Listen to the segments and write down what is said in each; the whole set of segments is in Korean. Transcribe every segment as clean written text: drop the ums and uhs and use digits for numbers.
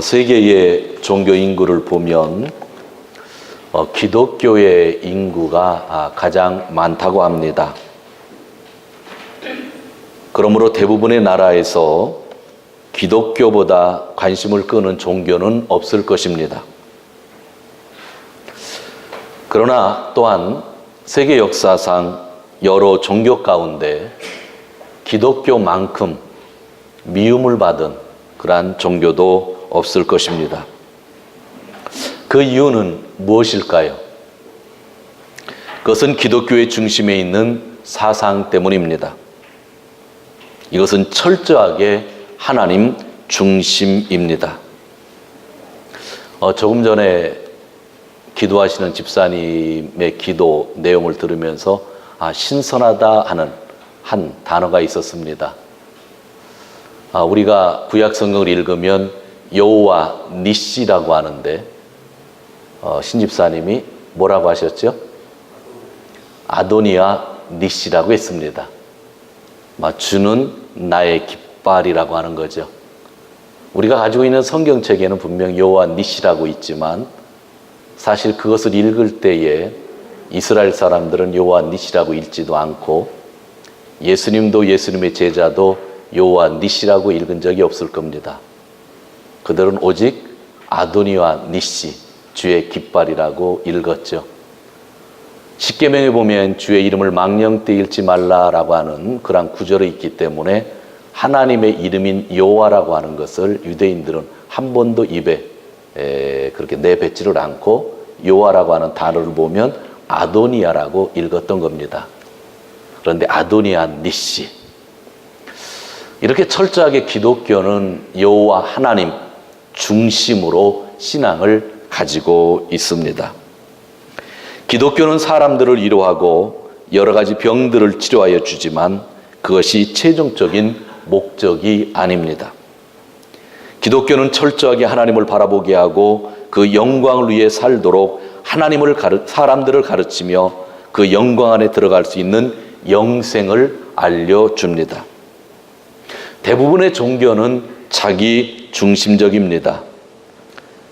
세계의 종교 인구를 보면 기독교의 인구가 가장 많다고 합니다. 그러므로 대부분의 나라에서 기독교보다 관심을 끄는 종교는 없을 것입니다. 그러나 또한 세계 역사상 여러 종교 가운데 기독교만큼 미움을 받은 그러한 종교도 없을 것입니다. 그 이유는 무엇일까요? 그것은 기독교의 중심에 있는 사상 때문입니다. 이것은 철저하게 하나님 중심입니다. 조금 전에 기도하시는 집사님의 기도 내용을 들으면서 신선하다 하는 한 단어가 있었습니다. 우리가 구약 성경을 읽으면 여호와 니시라고 하는데 신 집사님이 뭐라고 하셨죠? 아도니아 니시라고 했습니다. 주는 나의 깃발이라고 하는 거죠. 우리가 가지고 있는 성경책에는 분명 여호와 니시라고 있지만 사실 그것을 읽을 때에 이스라엘 사람들은 여호와 니시라고 읽지도 않고 예수님도 예수님의 제자도 여호와 니시라고 읽은 적이 없을 겁니다. 그들은 오직 아도니아 니시, 주의 깃발이라고 읽었죠. 십계명에 보면 주의 이름을 망령 때 읽지 말라라고 하는 그런 구절이 있기 때문에 하나님의 이름인 여호와라고 하는 것을 유대인들은 한 번도 입에 그렇게 내뱉지를 않고 여호와라고 하는 단어를 보면 아도니아라고 읽었던 겁니다. 그런데 아도니아 니시, 이렇게 철저하게 기독교는 여호와 하나님 중심으로 신앙을 가지고 있습니다. 기독교는 사람들을 위로하고 여러 가지 병들을 치료하여 주지만 그것이 최종적인 목적이 아닙니다. 기독교는 철저하게 하나님을 바라보게 하고 그 영광을 위해 살도록 사람들을 가르치며 그 영광 안에 들어갈 수 있는 영생을 알려줍니다. 대부분의 종교는 자기 중심적입니다.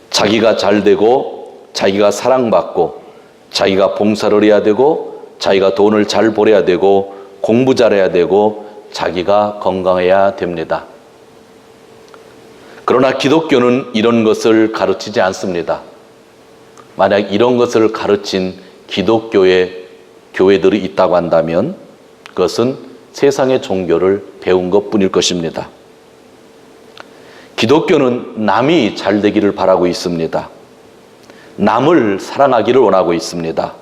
자기가 잘 되고 자기가 사랑받고 자기가 봉사를 해야 되고 자기가 돈을 잘 벌어야 되고 공부 잘해야 되고 자기가 건강해야 됩니다. 그러나 기독교는 이런 것을 가르치지 않습니다. 만약 이런 것을 가르친 기독교의 교회들이 있다고 한다면 그것은 세상의 종교를 배운 것뿐일 것입니다. 기독교는 남이 잘 되기를 바라고 있습니다. 남을 사랑하기를 원하고 있습니다.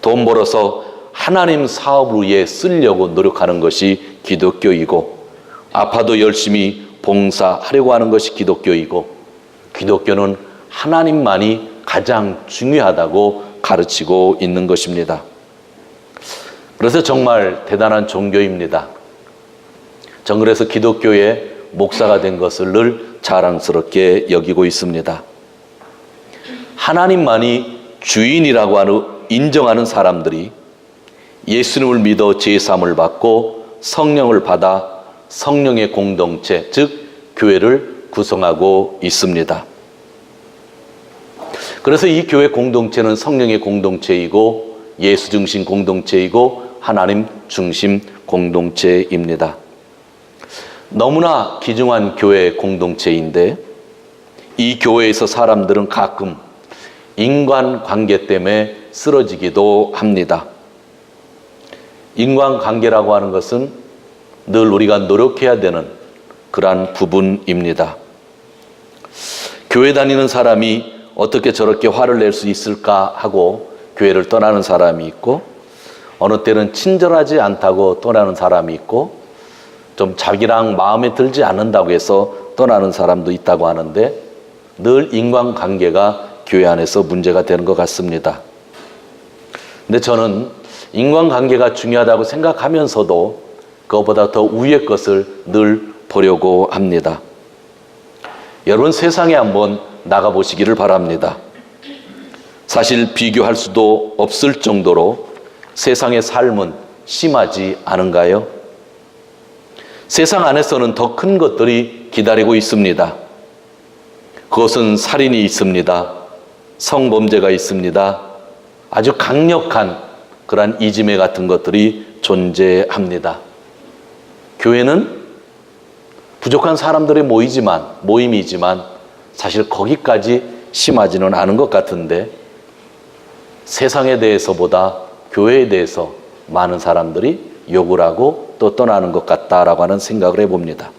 돈 벌어서 하나님 사업을 위해 쓰려고 노력하는 것이 기독교이고 아파도 열심히 봉사하려고 하는 것이 기독교이고 기독교는 하나님만이 가장 중요하다고 가르치고 있는 것입니다. 그래서 정말 대단한 종교입니다. 전 그래서 기독교의 목사가 된 것을 늘 자랑스럽게 여기고 있습니다. 하나님만이 주인이라고 인정하는 사람들이 예수님을 믿어 제사함을 받고 성령을 받아 성령의 공동체, 즉 교회를 구성하고 있습니다. 그래서 이 교회 공동체는 성령의 공동체이고 예수 중심 공동체이고 하나님 중심 공동체입니다. 너무나 귀중한 교회 공동체인데 이 교회에서 사람들은 가끔 인간관계 때문에 쓰러지기도 합니다. 인간관계라고 하는 것은 늘 우리가 노력해야 되는 그러한 부분입니다. 교회 다니는 사람이 어떻게 저렇게 화를 낼 수 있을까 하고 교회를 떠나는 사람이 있고 어느 때는 친절하지 않다고 떠나는 사람이 있고 좀 자기랑 마음에 들지 않는다고 해서 떠나는 사람도 있다고 하는데 늘 인간관계가 교회 안에서 문제가 되는 것 같습니다. 근데 저는 인간관계가 중요하다고 생각하면서도 그것보다 더 위의 것을 늘 보려고 합니다. 여러분 세상에 한번 나가보시기를 바랍니다. 사실 비교할 수도 없을 정도로 세상의 삶은 심하지 않은가요? 세상 안에서는 더 큰 것들이 기다리고 있습니다. 그것은 살인이 있습니다. 성범죄가 있습니다. 아주 강력한 그러한 이지매 같은 것들이 존재합니다. 교회는 부족한 사람들의 모임이지만 사실 거기까지 심하지는 않은 것 같은데 세상에 대해서보다 교회에 대해서 많은 사람들이 욕을 하고 또 떠나는 것 같다라고 하는 생각을 해봅니다.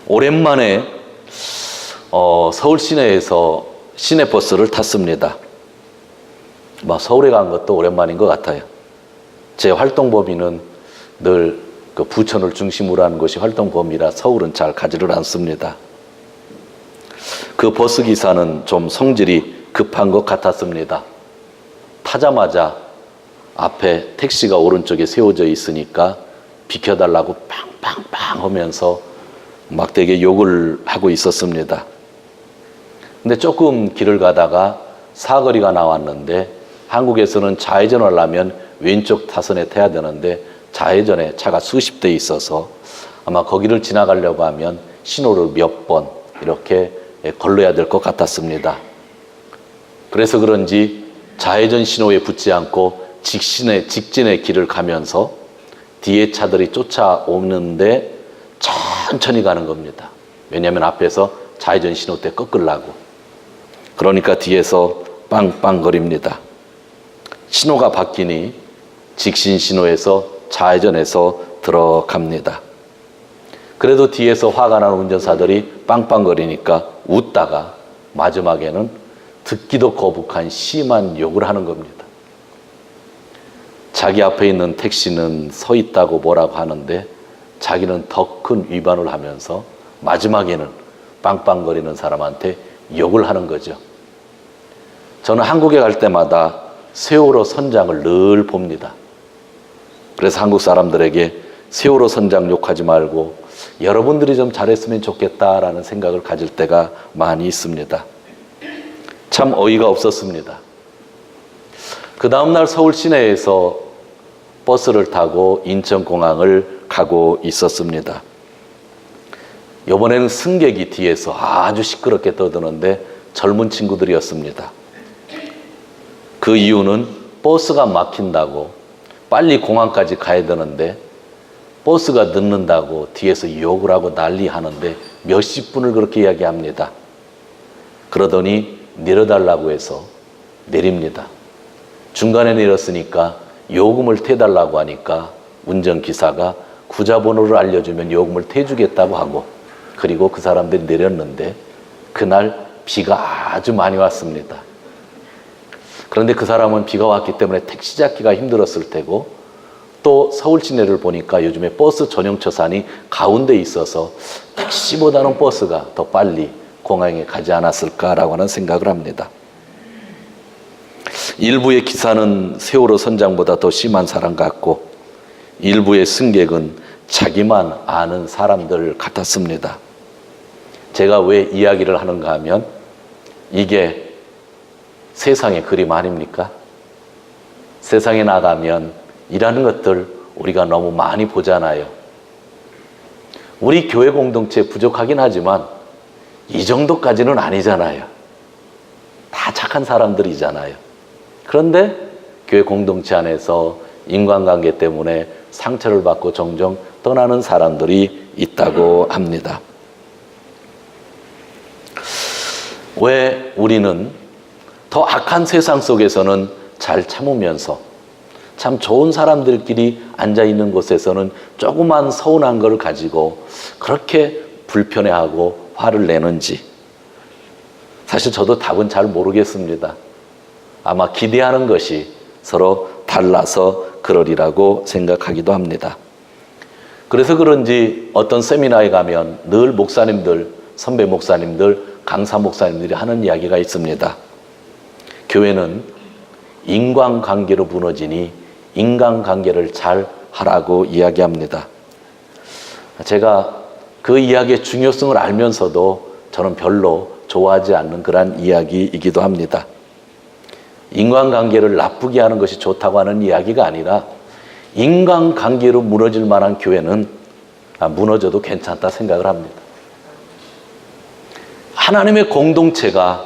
오랜만에 서울 시내에서 시내버스를 탔습니다. 서울에 간 것도 오랜만인 것 같아요. 제 활동 범위는 늘 그 부천을 중심으로 하는 것이 활동 범위라 서울은 잘 가지를 않습니다. 그 버스 기사는 좀 성질이 급한 것 같았습니다. 타자마자 앞에 택시가 오른쪽에 세워져 있으니까 비켜달라고 빵빵빵 하면서 막 되게 욕을 하고 있었습니다. 근데 조금 길을 가다가 사거리가 나왔는데 한국에서는 좌회전을 하려면 왼쪽 타선에 타야 되는데 좌회전에 차가 수십 대 있어서 아마 거기를 지나가려고 하면 신호를 몇 번 이렇게 걸러야 될 것 같았습니다. 그래서 그런지 좌회전 신호에 붙지 않고 직진의 길을 가면서 뒤에 차들이 쫓아오는데 천천히 가는 겁니다. 왜냐하면 앞에서 좌회전 신호 때 꺾으려고. 그러니까 뒤에서 빵빵거립니다. 신호가 바뀌니 직진 신호에서 좌회전에서 들어갑니다. 그래도 뒤에서 화가 나는 운전사들이 빵빵거리니까 웃다가 마지막에는 듣기도 거북한 심한 욕을 하는 겁니다. 자기 앞에 있는 택시는 서 있다고 뭐라고 하는데 자기는 더 큰 위반을 하면서 마지막에는 빵빵거리는 사람한테 욕을 하는 거죠. 저는 한국에 갈 때마다 세월호 선장을 늘 봅니다. 그래서 한국 사람들에게 세월호 선장 욕하지 말고 여러분들이 좀 잘했으면 좋겠다라는 생각을 가질 때가 많이 있습니다. 참 어이가 없었습니다. 그 다음날 서울 시내에서 버스를 타고 인천공항을 가고 있었습니다. 이번에는 승객이 뒤에서 아주 시끄럽게 떠드는데 젊은 친구들이었습니다. 그 이유는 버스가 막힌다고 빨리 공항까지 가야 되는데 버스가 늦는다고 뒤에서 욕을 하고 난리하는데 몇십 분을 그렇게 이야기합니다. 그러더니 내려달라고 해서 내립니다. 중간에 내렸으니까 요금을 태달라고 하니까 운전기사가 구자번호를 알려주면 요금을 태주겠다고 하고 그리고 그 사람들이 내렸는데 그날 비가 아주 많이 왔습니다. 그런데 그 사람은 비가 왔기 때문에 택시 잡기가 힘들었을 테고 또 서울 시내를 보니까 요즘에 버스 전용 처산이 가운데 있어서 택시보다는 버스가 더 빨리 공항에 가지 않았을까라고 하는 생각을 합니다. 일부의 기사는 세월호 선장보다 더 심한 사람 같고 일부의 승객은 자기만 아는 사람들 같았습니다. 제가 왜 이야기를 하는가 하면 이게 세상의 그림 아닙니까? 세상에 나가면 이라는 것들 우리가 너무 많이 보잖아요. 우리 교회 공동체 부족하긴 하지만 이 정도까지는 아니잖아요. 다 착한 사람들이잖아요. 그런데 교회 공동체 안에서 인간관계 때문에 상처를 받고 종종 떠나는 사람들이 있다고 합니다. 왜 우리는 더 악한 세상 속에서는 잘 참으면서 참 좋은 사람들끼리 앉아있는 곳에서는 조그만 서운한 걸 가지고 그렇게 불편해하고 화를 내는지 사실 저도 답은 잘 모르겠습니다. 아마 기대하는 것이 서로 달라서 그러리라고 생각하기도 합니다. 그래서 그런지 어떤 세미나에 가면 늘 목사님들, 선배 목사님들, 강사 목사님들이 하는 이야기가 있습니다. 교회는 인간관계로 무너지니 인간관계를 잘 하라고 이야기합니다. 제가 그 이야기의 중요성을 알면서도 저는 별로 좋아하지 않는 그런 이야기이기도 합니다. 인간관계를 나쁘게 하는 것이 좋다고 하는 이야기가 아니라 인간관계로 무너질 만한 교회는 무너져도 괜찮다 생각을 합니다. 하나님의 공동체가,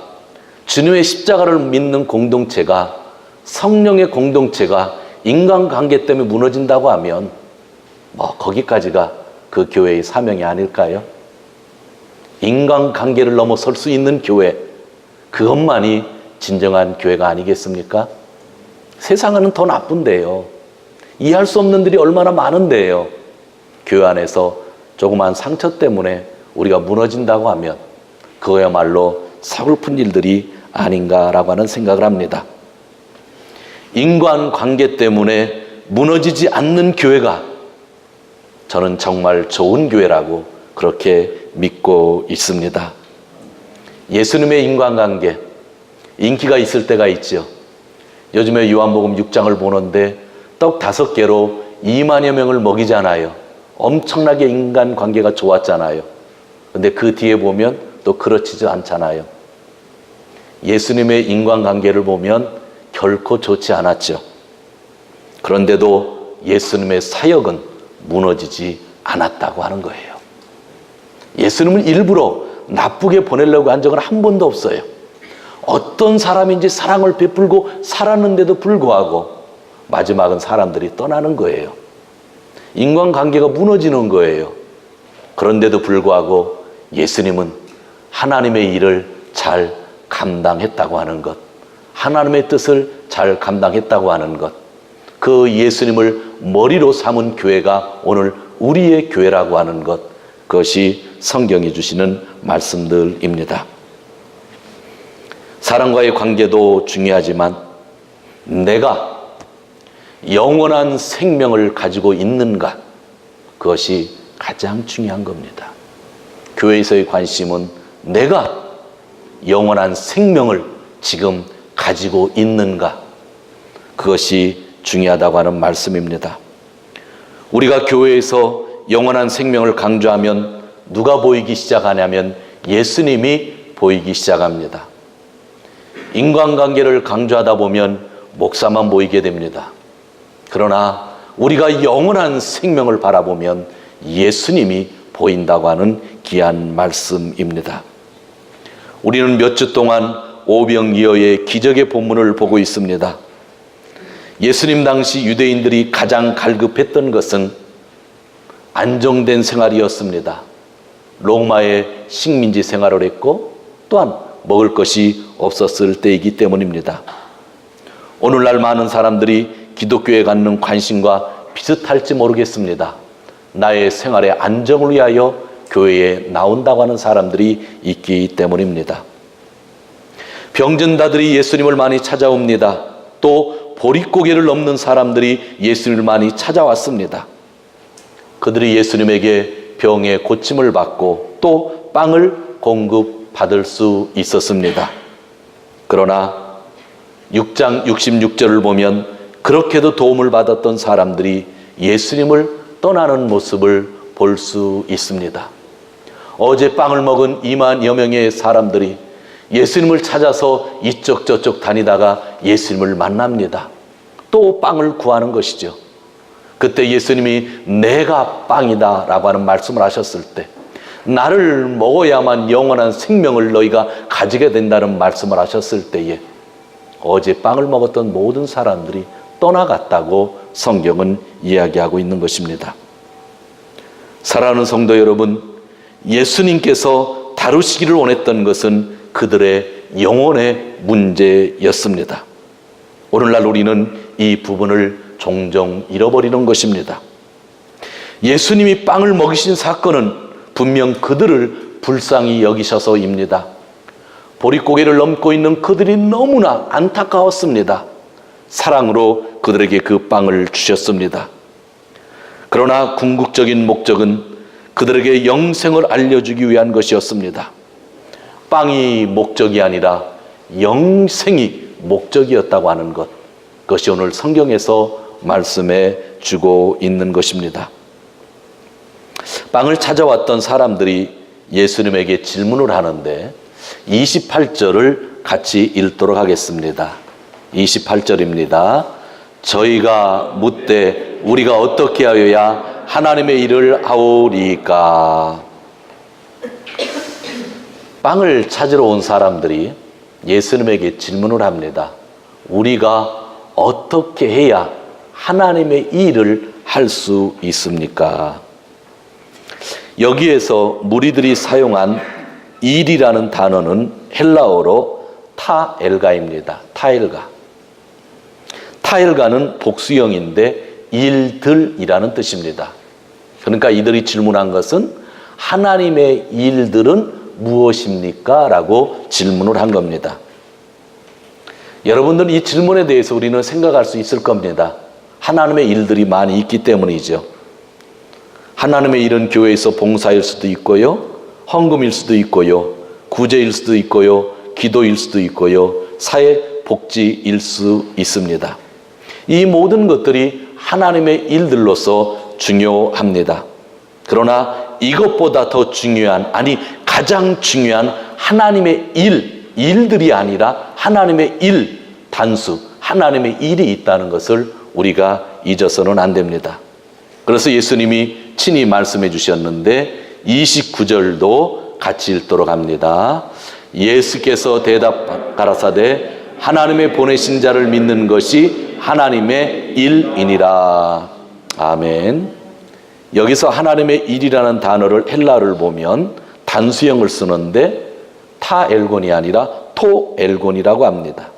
주님의 십자가를 믿는 공동체가, 성령의 공동체가 인간관계 때문에 무너진다고 하면 거기까지가 그 교회의 사명이 아닐까요? 인간관계를 넘어설 수 있는 교회, 그것만이 진정한 교회가 아니겠습니까? 세상은 더 나쁜데요. 이해할 수 없는 일이 얼마나 많은데요. 교회 안에서 조그만 상처 때문에 우리가 무너진다고 하면 그거야말로 서글픈 일들이 아닌가라고 하는 생각을 합니다. 인간관계 때문에 무너지지 않는 교회가 저는 정말 좋은 교회라고 그렇게 믿고 있습니다. 예수님의 인간관계, 인기가 있을 때가 있죠. 요즘에 요한복음 6장을 보는데 떡 5개로 2만여 명을 먹이잖아요. 엄청나게 인간관계가 좋았잖아요. 근데 그 뒤에 보면 또 그렇지도 않잖아요. 예수님의 인간관계를 보면 결코 좋지 않았죠. 그런데도 예수님의 사역은 무너지지 않았다고 하는 거예요. 예수님은 일부러 나쁘게 보내려고 한 적은 한 번도 없어요. 어떤 사람인지 사랑을 베풀고 살았는데도 불구하고 마지막은 사람들이 떠나는 거예요. 인간관계가 무너지는 거예요. 그런데도 불구하고 예수님은 하나님의 일을 잘 감당했다고 하는 것, 하나님의 뜻을 잘 감당했다고 하는 것, 그 예수님을 머리로 삼은 교회가 오늘 우리의 교회라고 하는 것, 그것이 성경이 주시는 말씀들입니다. 사람과의 관계도 중요하지만 내가 영원한 생명을 가지고 있는가, 그것이 가장 중요한 겁니다. 교회에서의 관심은 내가 영원한 생명을 지금 가지고 있는가, 그것이 중요하다고 하는 말씀입니다. 우리가 교회에서 영원한 생명을 강조하면 누가 보이기 시작하냐면 예수님이 보이기 시작합니다. 인간관계를 강조하다 보면 목사만 보이게 됩니다. 그러나 우리가 영원한 생명을 바라보면 예수님이 보인다고 하는 귀한 말씀입니다. 우리는 몇 주 동안 오병이어의 기적의 본문을 보고 있습니다. 예수님 당시 유대인들이 가장 갈급했던 것은 안정된 생활이었습니다. 로마의 식민지 생활을 했고 또한 먹을 것이 없었을 때이기 때문입니다. 오늘날 많은 사람들이 기독교에 갖는 관심과 비슷할지 모르겠습니다. 나의 생활의 안정을 위하여 교회에 나온다고 하는 사람들이 있기 때문입니다. 병든자들이 예수님을 많이 찾아옵니다. 또 보릿고개를 넘는 사람들이 예수님을 많이 찾아왔습니다. 그들이 예수님에게 병의 고침을 받고 또 빵을 공급받을 수 있었습니다. 그러나 6장 66절을 보면 그렇게도 도움을 받았던 사람들이 예수님을 떠나는 모습을 볼 수 있습니다. 어제 빵을 먹은 2만여 명의 사람들이 예수님을 찾아서 이쪽 저쪽 다니다가 예수님을 만납니다. 또 빵을 구하는 것이죠. 그때 예수님이 내가 빵이다 라고 하는 말씀을 하셨을 때, 나를 먹어야만 영원한 생명을 너희가 가지게 된다는 말씀을 하셨을 때에 어제 빵을 먹었던 모든 사람들이 떠나갔다고 성경은 이야기하고 있는 것입니다. 사랑하는 성도 여러분, 예수님께서 다루시기를 원했던 것은 그들의 영혼의 문제였습니다. 오늘날 우리는 이 부분을 종종 잃어버리는 것입니다. 예수님이 빵을 먹이신 사건은 분명 그들을 불쌍히 여기셔서입니다. 보릿고개를 넘고 있는 그들이 너무나 안타까웠습니다. 사랑으로 그들에게 그 빵을 주셨습니다. 그러나 궁극적인 목적은 그들에게 영생을 알려주기 위한 것이었습니다. 빵이 목적이 아니라 영생이 목적이었다고 하는 것, 그것이 오늘 성경에서 말씀해 주고 있는 것입니다. 빵을 찾아왔던 사람들이 예수님에게 질문을 하는데 28절을 같이 읽도록 하겠습니다. 28절입니다. 저희가 묻되 우리가 어떻게 하여야 하나님의 일을 하오리까? 빵을 찾으러 온 사람들이 예수님에게 질문을 합니다. 우리가 어떻게 해야 하나님의 일을 할 수 있습니까? 여기에서 무리들이 사용한 일이라는 단어는 헬라어로 타엘가입니다. 타엘가. 타엘가는 복수형인데 일들이라는 뜻입니다. 그러니까 이들이 질문한 것은 하나님의 일들은 무엇입니까? 라고 질문을 한 겁니다. 여러분들 이 질문에 대해서 우리는 생각할 수 있을 겁니다. 하나님의 일들이 많이 있기 때문이죠. 하나님의 일은 교회에서 봉사일 수도 있고요, 헌금일 수도 있고요, 구제일 수도 있고요, 기도일 수도 있고요, 사회복지일 수 있습니다. 이 모든 것들이 하나님의 일들로서 중요합니다. 그러나 이것보다 더 중요한, 아니 가장 중요한 하나님의 일들이 아니라 하나님의 일, 단수, 하나님의 일이 있다는 것을 우리가 잊어서는 안 됩니다. 그래서 예수님이 친히 말씀해 주셨는데 29절도 같이 읽도록 합니다. 예수께서 대답 가라사대 하나님의 보내신 자를 믿는 것이 하나님의 일이니라. 아멘. 여기서 하나님의 일이라는 단어를 헬라어를 보면 단수형을 쓰는데 타엘곤이 아니라 토엘곤이라고 합니다.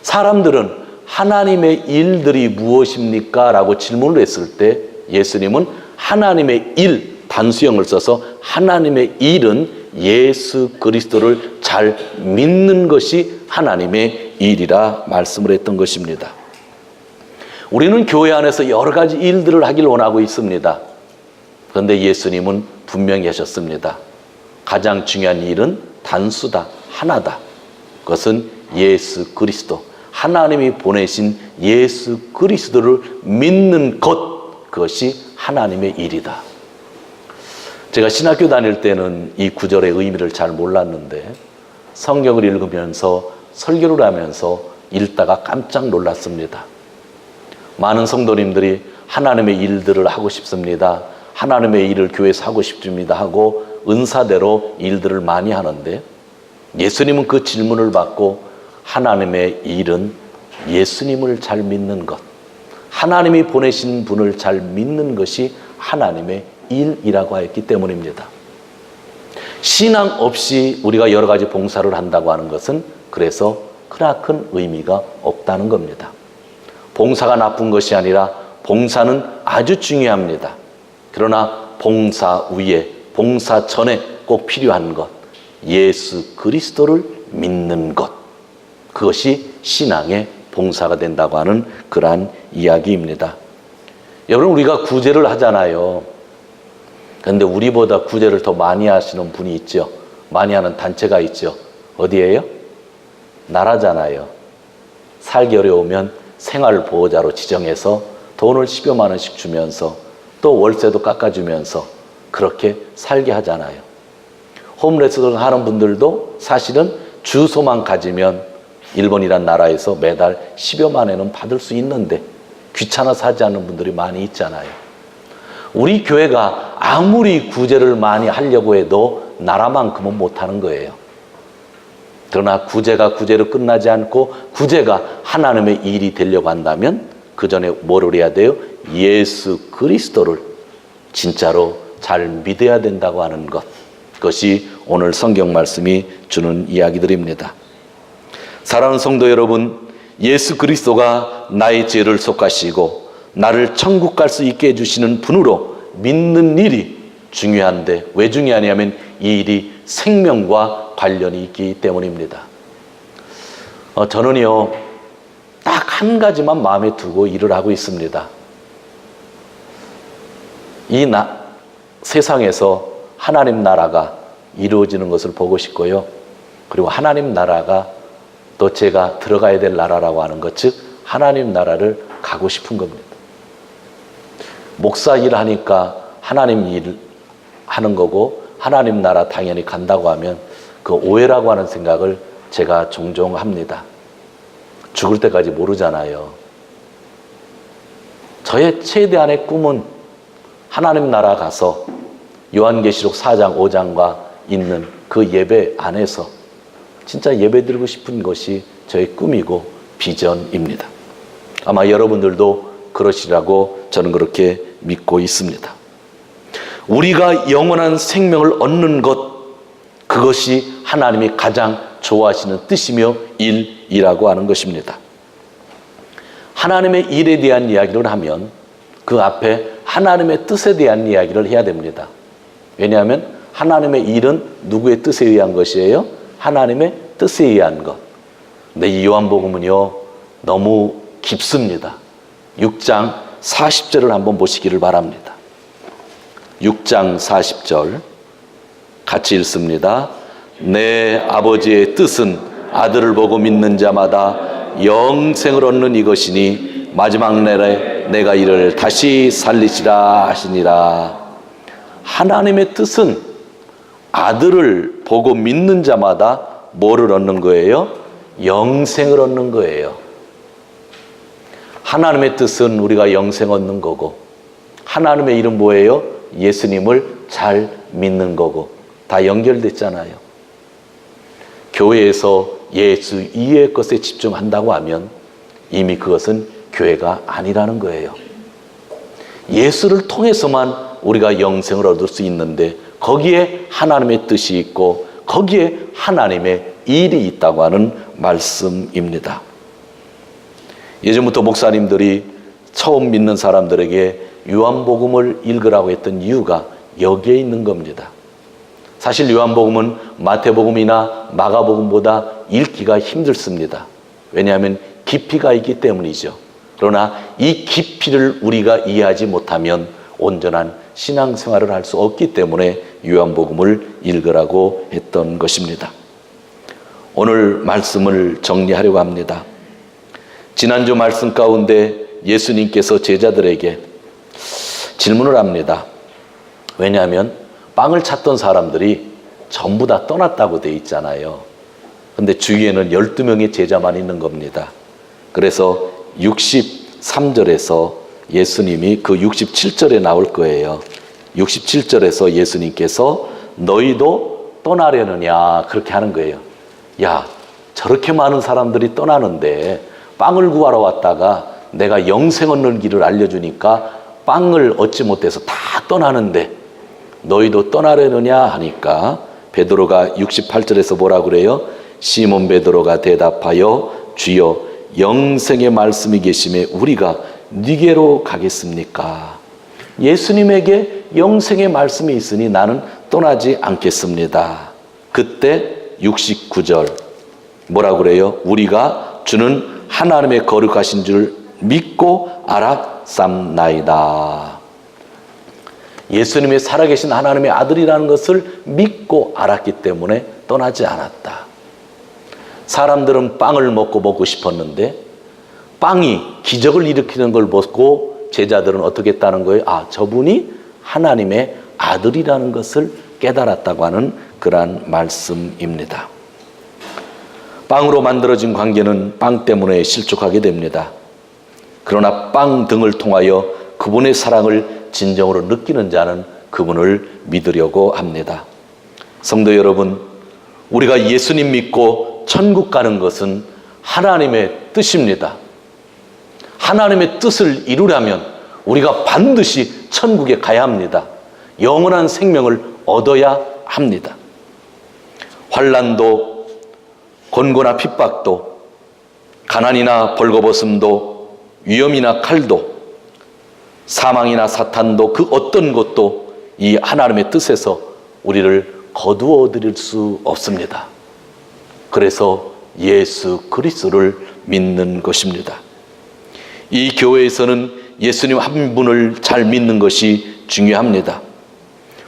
사람들은 하나님의 일들이 무엇입니까? 라고 질문을 했을 때 예수님은 하나님의 일, 단수형을 써서 하나님의 일은 예수 그리스도를 잘 믿는 것이 하나님의 일이라 말씀을 했던 것입니다. 우리는 교회 안에서 여러 가지 일들을 하길 원하고 있습니다. 그런데 예수님은 분명히 하셨습니다. 가장 중요한 일은 단수다, 하나다. 그것은 예수 그리스도, 하나님이 보내신 예수 그리스도를 믿는 것, 그것이 하나님의 일이다. 제가 신학교 다닐 때는 이 구절의 의미를 잘 몰랐는데 성경을 읽으면서 설교를 하면서 읽다가 깜짝 놀랐습니다. 많은 성도님들이 하나님의 일들을 하고 싶습니다, 하나님의 일을 교회에서 하고 싶습니다 하고 은사대로 일들을 많이 하는데 예수님은 그 질문을 받고 하나님의 일은 예수님을 잘 믿는 것, 하나님이 보내신 분을 잘 믿는 것이 하나님의 일이라고 하였기 때문입니다. 신앙 없이 우리가 여러 가지 봉사를 한다고 하는 것은 그래서 크나큰 의미가 없다는 겁니다. 봉사가 나쁜 것이 아니라 봉사는 아주 중요합니다. 그러나 봉사 위에, 봉사 전에 꼭 필요한 것, 예수 그리스도를 믿는 것, 그것이 신앙의 봉사가 된다고 하는 그러한 이야기입니다. 여러분, 우리가 구제를 하잖아요. 그런데 우리보다 구제를 더 많이 하시는 분이 있죠. 많이 하는 단체가 있죠. 어디예요? 나라잖아요. 살기 어려우면 생활보호자로 지정해서 돈을 10여만 원씩 주면서 또 월세도 깎아주면서 그렇게 살게 하잖아요. 홈레스를 하는 분들도 사실은 주소만 가지면 일본이란 나라에서 매달 10여만 원은 받을 수 있는데 귀찮아서 하지 않는 분들이 많이 있잖아요. 우리 교회가 아무리 구제를 많이 하려고 해도 나라만큼은 못하는 거예요. 그러나 구제가 구제로 끝나지 않고 구제가 하나님의 일이 되려고 한다면 그 전에 뭐를 해야 돼요? 예수 그리스도를 진짜로 잘 믿어야 된다고 하는 것, 그것이 오늘 성경 말씀이 주는 이야기들입니다. 사랑하는 성도 여러분, 예수 그리스도가 나의 죄를 속하시고 나를 천국 갈 수 있게 해주시는 분으로 믿는 일이 중요한데 왜 중요하냐면 이 일이 생명과 관련이 있기 때문입니다. 저는요, 딱 한 가지만 마음에 두고 일을 하고 있습니다. 세상에서 하나님 나라가 이루어지는 것을 보고 싶고요. 그리고 하나님 나라가 또 제가 들어가야 될 나라라고 하는 것, 즉 하나님 나라를 가고 싶은 겁니다. 목사 일 하니까 하나님 일 하는 거고 하나님 나라 당연히 간다고 하면 그 오해라고 하는 생각을 제가 종종 합니다. 죽을 때까지 모르잖아요. 저의 최대한의 꿈은 하나님 나라 가서 요한계시록 4장 5장과 있는 그 예배 안에서 진짜 예배드리고 싶은 것이 저의 꿈이고 비전입니다. 아마 여러분들도 그러시라고 저는 그렇게 믿고 있습니다. 우리가 영원한 생명을 얻는 것, 그것이 하나님이 가장 좋아하시는 뜻이며 일이라고 하는 것입니다. 하나님의 일에 대한 이야기를 하면 그 앞에 하나님의 뜻에 대한 이야기를 해야 됩니다. 왜냐하면 하나님의 일은 누구의 뜻에 의한 것이에요? 하나님의 뜻에 의한 것. 근데 이 요한복음은요, 너무 깊습니다. 6장 40절을 한번 보시기를 바랍니다. 6장 40절 같이 읽습니다. 내 아버지의 뜻은 아들을 보고 믿는 자마다 영생을 얻는 이것이니 마지막 날에 내가 이를 다시 살리시라 하시니라. 하나님의 뜻은 아들을 보고 믿는 자마다 뭐를 얻는 거예요? 영생을 얻는 거예요. 하나님의 뜻은 우리가 영생 얻는 거고, 하나님의 일은 뭐예요? 예수님을 잘 믿는 거고, 다 연결됐잖아요. 교회에서 예수 이외의 것에 집중한다고 하면 이미 그것은 교회가 아니라는 거예요. 예수를 통해서만 우리가 영생을 얻을 수 있는데 거기에 하나님의 뜻이 있고 거기에 하나님의 일이 있다고 하는 말씀입니다. 예전부터 목사님들이 처음 믿는 사람들에게 요한복음을 읽으라고 했던 이유가 여기에 있는 겁니다. 사실 요한복음은 마태복음이나 마가복음보다 읽기가 힘들습니다. 왜냐하면 깊이가 있기 때문이죠. 그러나 이 깊이를 우리가 이해하지 못하면 온전한 신앙생활을 할 수 없기 때문에 요한복음을 읽으라고 했던 것입니다. 오늘 말씀을 정리하려고 합니다. 지난주 말씀 가운데 예수님께서 제자들에게 질문을 합니다. 왜냐하면 빵을 찾던 사람들이 전부 다 떠났다고 돼 있잖아요. 근데 주위에는 12명의 제자만 있는 겁니다. 그래서 63절에서 예수님이 그 67절에 나올 거예요. 67절에서 예수님께서 너희도 떠나려느냐 그렇게 하는 거예요. 야, 저렇게 많은 사람들이 떠나는데 빵을 구하러 왔다가 내가 영생 얻는 길을 알려주니까 빵을 얻지 못해서 다 떠나는데 너희도 떠나려느냐 하니까 베드로가 68절에서 뭐라 그래요? 시몬 베드로가 대답하여 주여 영생의 말씀이 계심에 우리가 니게로 가겠습니까? 예수님에게 영생의 말씀이 있으니 나는 떠나지 않겠습니다. 그때 69절 뭐라 그래요? 우리가 주는 하나님의 거룩하신 줄 믿고 알았삼나이다. 예수님이 살아계신 하나님의 아들이라는 것을 믿고 알았기 때문에 떠나지 않았다. 사람들은 빵을 먹고 싶었는데 빵이 기적을 일으키는 걸 보고 제자들은 어떻게 했다는 거예요? 아, 저분이 하나님의 아들이라는 것을 깨달았다고 하는 그러한 말씀입니다. 빵으로 만들어진 관계는 빵 때문에 실족하게 됩니다. 그러나 빵 등을 통하여 그분의 사랑을 진정으로 느끼는 자는 그분을 믿으려고 합니다. 성도 여러분, 우리가 예수님 믿고 천국 가는 것은 하나님의 뜻입니다. 하나님의 뜻을 이루려면 우리가 반드시 천국에 가야 합니다. 영원한 생명을 얻어야 합니다. 환난도 곤고나 핍박도 가난이나 벌거벗음도 위험이나 칼도 사망이나 사탄도 그 어떤 것도 이 하나님의 뜻에서 우리를 거두어 드릴 수 없습니다. 그래서 예수 그리스도를 믿는 것입니다. 이 교회에서는 예수님 한 분을 잘 믿는 것이 중요합니다.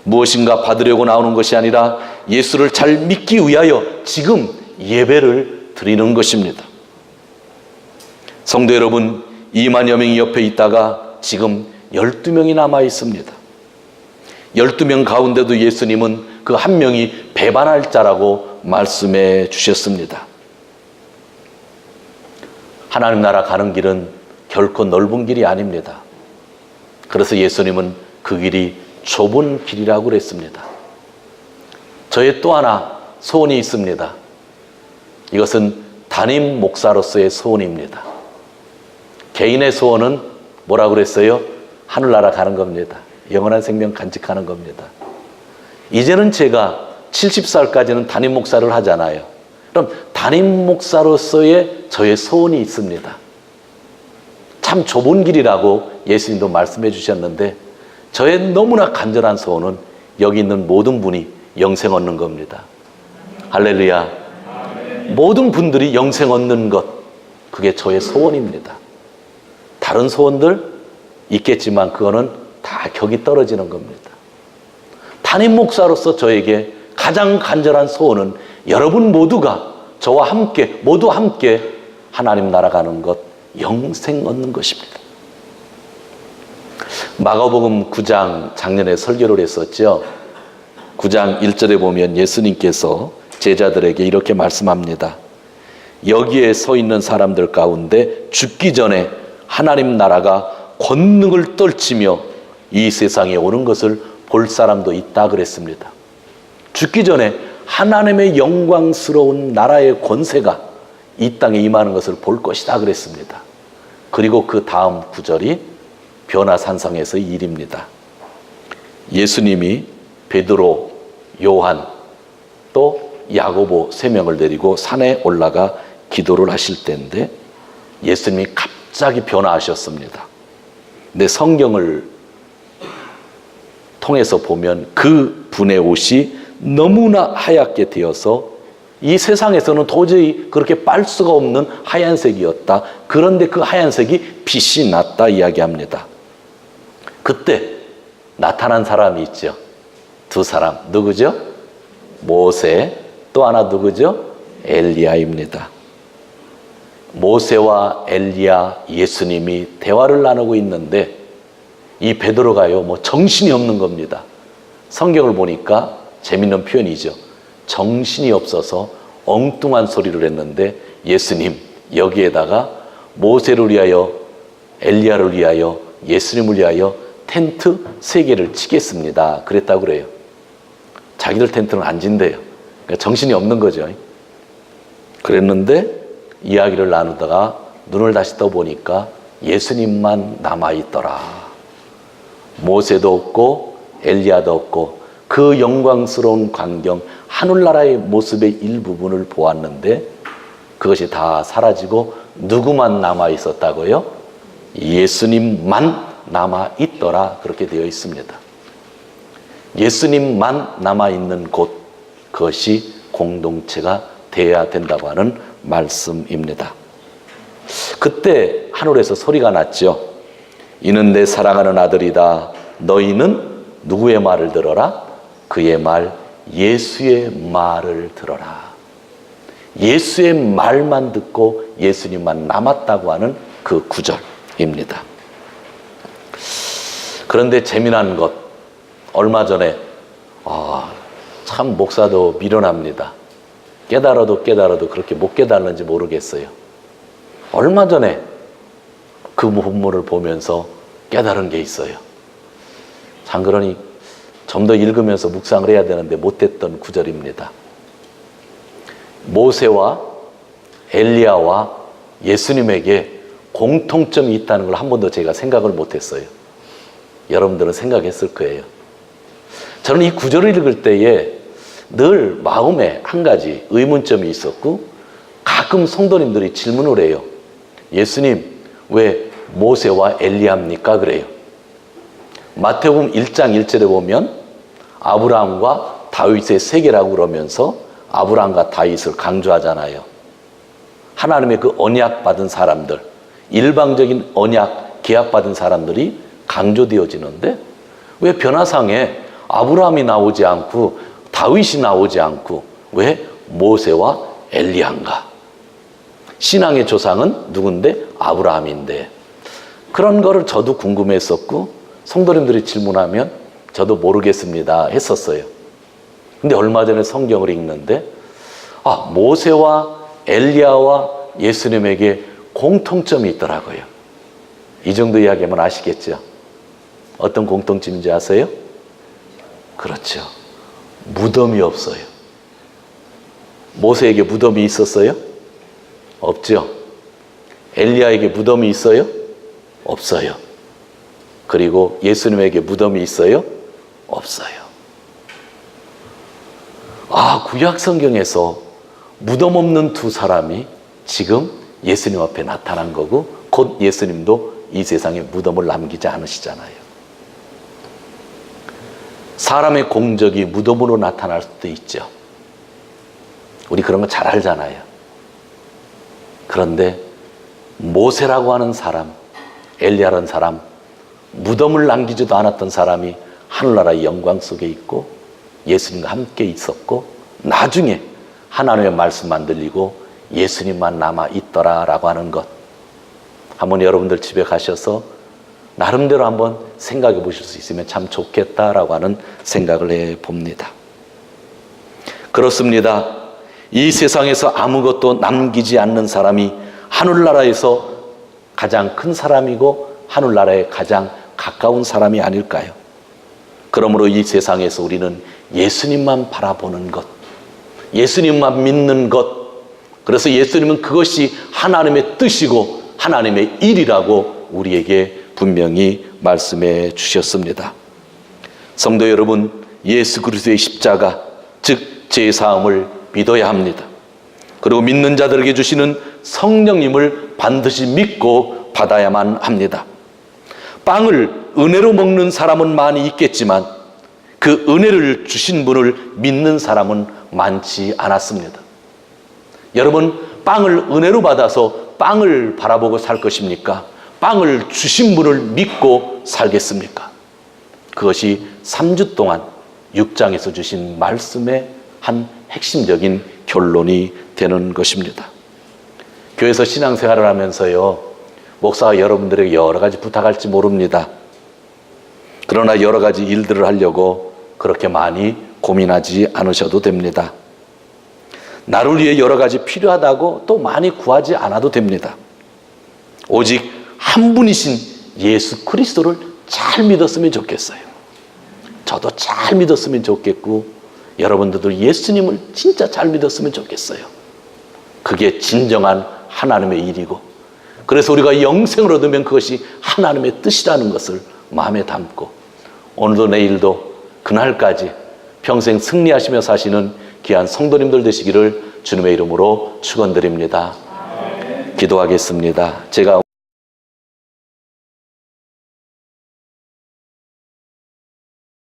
무엇인가 받으려고 나오는 것이 아니라 예수를 잘 믿기 위하여 지금 예배를 드리는 것입니다. 성도 여러분, 2만여 명이 옆에 있다가 지금 12명이 남아 있습니다. 12명 가운데도 예수님은 그 한 명이 배반할 자라고 말씀해 주셨습니다. 하나님 나라 가는 길은 결코 넓은 길이 아닙니다. 그래서 예수님은 그 길이 좁은 길이라고 그랬습니다. 저의 또 하나 소원이 있습니다. 이것은 담임 목사로서의 소원입니다. 개인의 소원은 뭐라고 그랬어요? 하늘나라 가는 겁니다. 영원한 생명 간직하는 겁니다. 이제는 제가 70살까지는 담임 목사를 하잖아요. 그럼 담임 목사로서의 저의 소원이 있습니다. 참 좁은 길이라고 예수님도 말씀해 주셨는데 저의 너무나 간절한 소원은 여기 있는 모든 분이 영생 얻는 겁니다. 할렐루야. 모든 분들이 영생 얻는 것, 그게 저의 소원입니다. 다른 소원들 있겠지만 그거는 다 격이 떨어지는 겁니다. 담임 목사로서 저에게 가장 간절한 소원은 여러분 모두가 저와 함께, 모두 함께 하나님 나라 가는 것, 영생 얻는 것입니다. 마가복음 9장 작년에 설교를 했었죠. 9장 1절에 보면 예수님께서 제자들에게 이렇게 말씀합니다. 여기에 서 있는 사람들 가운데 죽기 전에 하나님 나라가 권능을 떨치며 이 세상에 오는 것을 볼 사람도 있다 그랬습니다. 죽기 전에 하나님의 영광스러운 나라의 권세가 이 땅에 임하는 것을 볼 것이다 그랬습니다. 그리고 그 다음 구절이 변화산상에서의 일입니다. 예수님이 베드로, 요한, 또 야고보 3명을 데리고 산에 올라가 기도를 하실 때인데 예수님이 갑자기 변화하셨습니다. 근데 성경을 통해서 보면 그 분의 옷이 너무나 하얗게 되어서 이 세상에서는 도저히 그렇게 빨 수가 없는 하얀색이었다. 그런데 그 하얀색이 빛이 났다 이야기합니다. 그때 나타난 사람이 있죠. 2사람. 누구죠? 모세, 또 하나 누구죠? 엘리야입니다. 모세와 엘리야, 예수님이 대화를 나누고 있는데 이 베드로가요, 정신이 없는 겁니다. 성경을 보니까 재밌는 표현이죠. 정신이 없어서 엉뚱한 소리를 했는데 예수님, 여기에다가 모세를 위하여, 엘리야를 위하여, 예수님을 위하여 텐트 3개를 치겠습니다. 그랬다고 그래요. 자기들 텐트는 안 진대요. 그러니까 정신이 없는 거죠. 그랬는데 이야기를 나누다가 눈을 다시 떠보니까 예수님만 남아있더라. 모세도 없고 엘리야도 없고 그 영광스러운 광경, 하늘나라의 모습의 일부분을 보았는데 그것이 다 사라지고 누구만 남아있었다고요? 예수님만 남아있더라. 그렇게 되어 있습니다. 예수님만 남아있는 곳, 그것이 공동체가 되어야 된다고 하는 말씀입니다. 그때 하늘에서 소리가 났죠. 이는 내 사랑하는 아들이다. 너희는 누구의 말을 들어라? 그의 말, 예수의 말을 들어라. 예수의 말만 듣고 예수님만 남았다고 하는 그 구절입니다. 그런데 재미난 것, 얼마 전에 참 목사도 미련합니다. 깨달아도 그렇게 못 깨달는지 모르겠어요. 얼마 전에 그 본문을 보면서 깨달은 게 있어요. 참 그러니 좀 더 읽으면서 묵상을 해야 되는데 못했던 구절입니다. 모세와 엘리야와 예수님에게 공통점이 있다는 걸 한 번도 제가 생각을 못했어요. 여러분들은 생각했을 거예요. 저는 이 구절을 읽을 때에 늘 마음에 한 가지 의문점이 있었고 가끔 성도님들이 질문을 해요. 예수님, 왜 모세와 엘리야입니까? 그래요. 마태복음 1장 1절에 보면 아브라함과 다윗의 세계라고 그러면서 아브라함과 다윗을 강조하잖아요. 하나님의 그 언약 받은 사람들, 일방적인 언약, 계약 받은 사람들이 강조되어지는데 왜 변화상에 아브라함이 나오지 않고 다윗이 나오지 않고 왜 모세와 엘리야인가? 신앙의 조상은 누군데? 아브라함인데. 그런 거를 저도 궁금했었고 성도님들이 질문하면 저도 모르겠습니다 했었어요. 근데 얼마 전에 성경을 읽는데 모세와 엘리야와 예수님에게 공통점이 있더라고요. 이 정도 이야기하면 아시겠죠? 어떤 공통점인지 아세요? 그렇죠. 무덤이 없어요. 모세에게 무덤이 있었어요? 없죠. 엘리야에게 무덤이 있어요? 없어요. 그리고 예수님에게 무덤이 있어요? 없어요. 구약 성경에서 무덤 없는 두 사람이 지금 예수님 앞에 나타난 거고, 곧 예수님도 이 세상에 무덤을 남기지 않으시잖아요. 사람의 공적이 무덤으로 나타날 수도 있죠. 우리 그런 거 잘 알잖아요. 그런데 모세라고 하는 사람, 엘리야라는 사람, 무덤을 남기지도 않았던 사람이 하늘나라의 영광 속에 있고 예수님과 함께 있었고, 나중에 하나님의 말씀만 들리고 예수님만 남아있더라라고 하는 것, 한번 여러분들 집에 가셔서 나름대로 한번 생각해 보실 수 있으면 참 좋겠다라고 하는 생각을 해봅니다. 그렇습니다. 이 세상에서 아무것도 남기지 않는 사람이 하늘나라에서 가장 큰 사람이고 하늘나라에 가장 가까운 사람이 아닐까요? 그러므로 이 세상에서 우리는 예수님만 바라보는 것, 예수님만 믿는 것, 그래서 예수님은 그것이 하나님의 뜻이고 하나님의 일이라고 우리에게 분명히 말씀해 주셨습니다. 성도 여러분, 예수 그리스도의 십자가, 즉 죄사함을 믿어야 합니다. 그리고 믿는 자들에게 주시는 성령님을 반드시 믿고 받아야만 합니다. 빵을 은혜로 먹는 사람은 많이 있겠지만 그 은혜를 주신 분을 믿는 사람은 많지 않았습니다. 여러분, 빵을 은혜로 받아서 빵을 바라보고 살 것입니까? 빵을 주신 분을 믿고 살겠습니까? 그것이 3주 동안 6장에서 주신 말씀의 한 핵심적인 결론이 되는 것입니다. 교회에서 신앙생활을 하면서요, 목사가 여러분들에게 여러 가지 부탁할지 모릅니다. 그러나 여러 가지 일들을 하려고 그렇게 많이 고민하지 않으셔도 됩니다. 나를 위해 여러 가지 필요하다고 또 많이 구하지 않아도 됩니다. 오직 한 분이신 예수 그리스도를 잘 믿었으면 좋겠어요. 저도 잘 믿었으면 좋겠고 여러분들도 예수님을 진짜 잘 믿었으면 좋겠어요. 그게 진정한 하나님의 일이고, 그래서 우리가 영생을 얻으면 그것이 하나님의 뜻이라는 것을 마음에 담고 오늘도 내일도 그날까지 평생 승리하시며 사시는 귀한 성도님들 되시기를 주님의 이름으로 축원드립니다. 기도하겠습니다. 제가